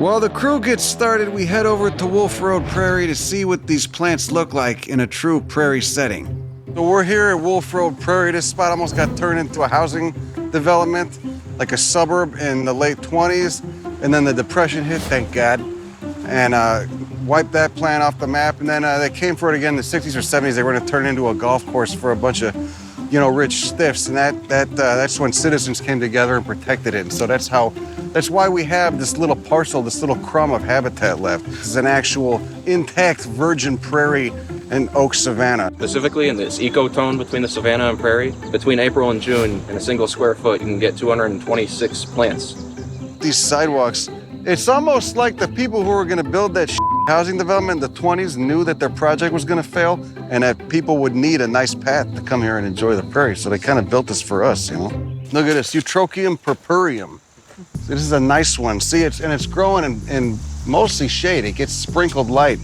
While the crew gets started, we head over to Wolf Road Prairie to see what these plants look like in a true prairie setting. So we're here at Wolf Road Prairie. This spot almost got turned into a housing development, like a suburb in the late 20s. And then the Depression hit, thank God, and wiped that plant off the map. And then they came for it again in the 60s or 70s. They were gonna turn it into a golf course for a bunch of, rich stiffs. And that's when citizens came together and protected it. And so that's why we have this little parcel, this little crumb of habitat left. This is an actual intact virgin prairie and oak savanna. Specifically in this ecotone between the savanna and prairie, between April and June, in a single square foot, you can get 226 plants. These sidewalks, it's almost like the people who were gonna build that housing development in the 20s knew that their project was gonna fail and that people would need a nice path to come here and enjoy the prairie. So they kind of built this for us, Look at this, Utrum purpureum. This is a nice one. See, it's growing in mostly shade. It gets sprinkled light.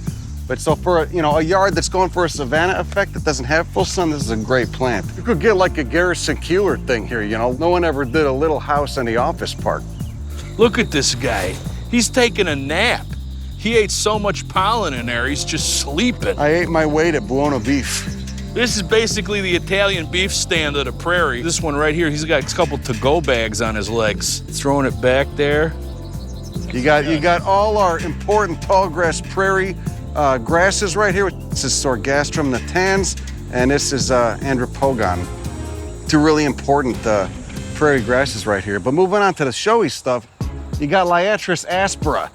But so for a yard that's going for a savanna effect that doesn't have full sun, this is a great plant. You could get like a Garrison Keillor thing here, No one ever did a little house in the office park. Look at this guy. He's taking a nap. He ate so much pollen in there, he's just sleeping. I ate my weight at Buono beef. This is basically the Italian beef stand of the prairie. This one right here, he's got a couple to-go bags on his legs. Throwing it back there. You got all our important tall grass prairie grasses right here. This is Sorghastrum natans, and this is Andropogon. Two really important prairie grasses right here. But moving on to the showy stuff, you got Liatris aspera.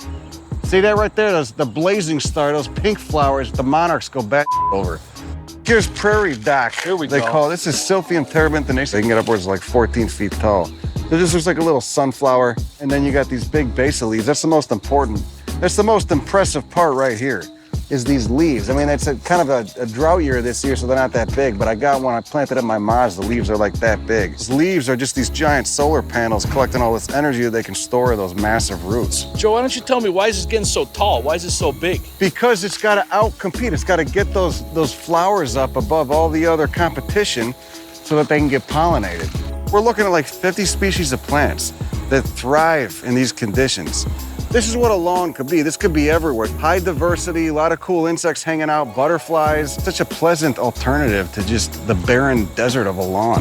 See that right there? The blazing star, those pink flowers, the monarchs go back over. Here's Prairie Dock. Here we they go. call it. This is Silphium terebinthinaceae. They can get upwards of like 14 feet tall. It just looks like a little sunflower. And then you got these big basal leaves. That's the most important. That's the most impressive part right here, is these leaves. I mean, it's kind of a drought year this year, so they're not that big, but I got one I planted in my Maz. The leaves are like that big. These leaves are just these giant solar panels collecting all this energy that they can store in those massive roots. Joe, why don't you tell me, why is this getting so tall? Why is it so big? Because it's got to outcompete. It's got to get those flowers up above all the other competition so that they can get pollinated. We're looking at like 50 species of plants that thrive in these conditions. This is what a lawn could be. This could be everywhere. High diversity, a lot of cool insects hanging out, butterflies. Such a pleasant alternative to just the barren desert of a lawn.